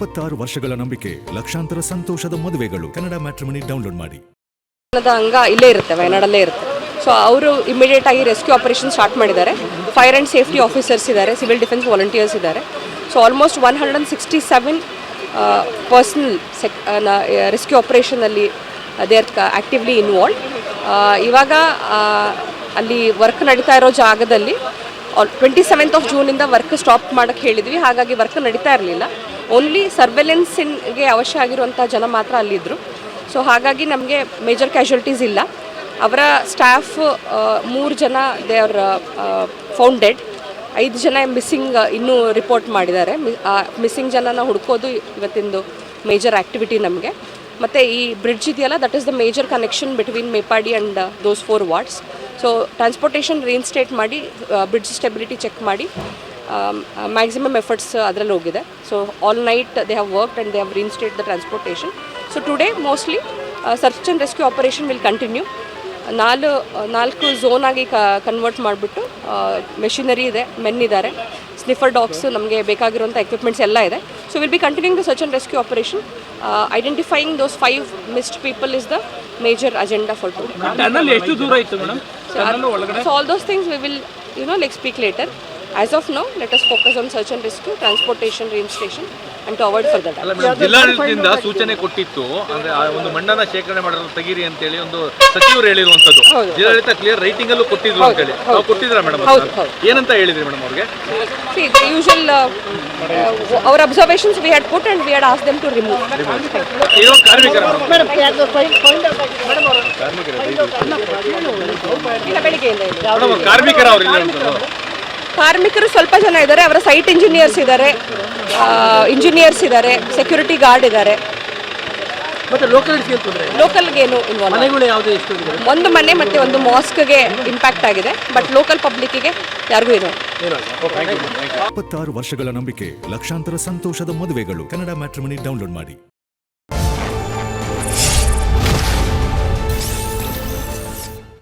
26 ವರ್ಷಗಳ ನಂಬಿಕೆ, ಲಕ್ಷಾಂತರ ಸಂತೋಷದ ಮದುವೆಗಳು. ಕನ್ನಡ ಮ್ಯಾಟ್ರಿಮನಿ ಡೌನ್ಲೋಡ್ ಮಾಡಿ. ಅಂಗ ಇಲ್ಲೇ ಇರುತ್ತೆ, ವಯನಾಡಲ್ಲೇ ಇರುತ್ತೆ. ಸೊ ಅವರು ಇಮಿಡಿಯೇಟ್ ಆಗಿ ರೆಸ್ಕ್ಯೂ ಆಪರೇಷನ್ ಸ್ಟಾರ್ಟ್ ಮಾಡಿದ್ದಾರೆ. ಫೈರ್ ಆ್ಯಂಡ್ ಸೇಫ್ಟಿ ಆಫೀಸರ್ಸ್ ಇದ್ದಾರೆ, ಸಿವಿಲ್ ಡಿಫೆನ್ಸ್ ವಾಲಂಟಿಯರ್ಸ್ ಇದ್ದಾರೆ. ಸೊ ಆಲ್ಮೋಸ್ಟ್ 167 ಪರ್ಸನಲ್ ರೆಸ್ಕ್ಯೂ ಆಪರೇಷನಲ್ಲಿ ದೇ ಆರ್ ಆ್ಯಕ್ಟಿವ್ಲಿ ಇನ್ವಾಲ್ವ್. ಇವಾಗ ಅಲ್ಲಿ ವರ್ಕ್ ನಡೀತಾ ಇರೋ ಜಾಗದಲ್ಲಿ 27th of June work stop ಮಾಡೋಕ್ಕೆ ಹೇಳಿದ್ವಿ. ಹಾಗಾಗಿ ವರ್ಕ್ ನಡೀತಾ ಇರಲಿಲ್ಲ. ಓನ್ಲಿ ಸರ್ವೆಲೆನ್ಸ್ಗೆ ಅವಶ್ಯ ಆಗಿರುವಂಥ ಜನ ಮಾತ್ರ ಅಲ್ಲಿದ್ದರು. ಸೊ ಹಾಗಾಗಿ ನಮಗೆ ಮೇಜರ್ ಕ್ಯಾಶುಯಾಲಿಟೀಸ್ ಇಲ್ಲ. ಅವರ ಸ್ಟಾಫ್ 3 ಜನ ದೇ ಆರ್ ಫೌಂಡ್ ಡೆಡ್, 5 ಜನ ಮಿಸ್ಸಿಂಗ್ ಇನ್ನೂ ರಿಪೋರ್ಟ್ ಮಾಡಿದ್ದಾರೆ. ಮಿಸ್ಸಿಂಗ್ ಜನನ ಹುಡ್ಕೋದು ಇವತ್ತಿಂದು ಮೇಜರ್ ಆ್ಯಕ್ಟಿವಿಟಿ ನಮಗೆ. ಮತ್ತು ಈ ಬ್ರಿಡ್ಜ್ ಇದೆಯಲ್ಲ, that is the major connection between Meppadi and those 4 wards. So transportation reinstate ಮಾಡಿ ಬ್ರಿಡ್ಜ್ ಸ್ಟೆಬಿಲಿಟಿ ಚೆಕ್ ಮಾಡಿ ಮ್ಯಾಕ್ಸಿಮಮ್ ಎಫರ್ಟ್ಸ್ ಅದರಲ್ಲಿ ಹೋಗಿದೆ. So all night they have worked and they have reinstate the transportation. So today mostly search and rescue operation will continue. 4 zone ಆಗಿ convert ಮಾಡಿಬಿಟ್ಟು machinery ಇದೆ, men ಇದ್ದಾರೆ, sniffer dogs, ನಮಗೆ ಬೇಕಾಗಿರುವಂಥ equipments ಎಲ್ಲ ಇದೆ. So will be continuing the search and rescue operation. Identifying those 5 missed people is the major agenda for today. ಎಷ್ಟು ದೂರ ಇತ್ತು madam? So all those things we will speak later. As of now, let us focus on search and rescue, transportation, reinstation and to avoid further damage. ಜಿಲ್ಲಾಡಳಿತದಿಂದ ಸೂಚನೆ ಕೊಟ್ಟಿತ್ತು, ಅಂದ್ರೆ ಒಂದು ಮಣ್ಣನ್ನ ಶೇಖರಣೆ ಮಾಡೋದು ತೆಗೀರಿ ಅಂತ ಹೇಳಿ ಒಂದು ಸಚಿವರು ಹೇಳಿರುವಂತದ್ದು. ಜಿಲ್ಲಾಡಳಿತ ಕ್ಲಿಯರ್ ರೈಟಿಂಗ್ ಅಲ್ಲೂ ಕೊಟ್ಟಿದ್ರು ಅಂತ ಹೇಳಿ ನಾವು ಕೊಟ್ಟಿದ್ರ ಮೇಡಮ್? ಏನಂತ ಹೇಳಿದ್ರಿ ಮೇಡಮ್ ಅವ್ರಿಗೆ? See, the usual our observations we had put and we had asked them to remove. ಇದು ಕಾರ್ಮಿಕರ ಮೇಡಮ್, ಕಾರ್ಮಿಕರ ಅವರು ಇಲ್ಲ. ಕಾರ್ಮಿಕರು ಸ್ವಲ್ಪ ಜನ ಇದ್ದಾರೆ. ಅವರ ಸೈಟ್ ಇಂಜಿನಿಯರ್ಸ್ ಇದ್ದಾರೆ, ಸೆಕ್ಯೂರಿಟಿ ಗಾರ್ಡ್ ಇದ್ದಾರೆ. ಲೋಕಲ್ಗೇನು ಇನ್ವಾಲ್ವ್, ಒಂದು ಮನೆ ಮತ್ತು ಒಂದು ಮಾಸ್ಕ್ಗೆ ಇಂಪ್ಯಾಕ್ಟ್ ಆಗಿದೆ. ಬಟ್ ಲೋಕಲ್ ಪಬ್ಲಿಕ್ಕಿಗೆ ಯಾರಿಗೂ ಏನು. 26 ವರ್ಷಗಳ ನಂಬಿಕೆ, ಲಕ್ಷಾಂತರ ಸಂತೋಷದ ಮದುವೆಗಳು. ಕನ್ನಡ ಮ್ಯಾಟ್ರಿಮನಿ ಡೌನ್ಲೋಡ್ ಮಾಡಿ.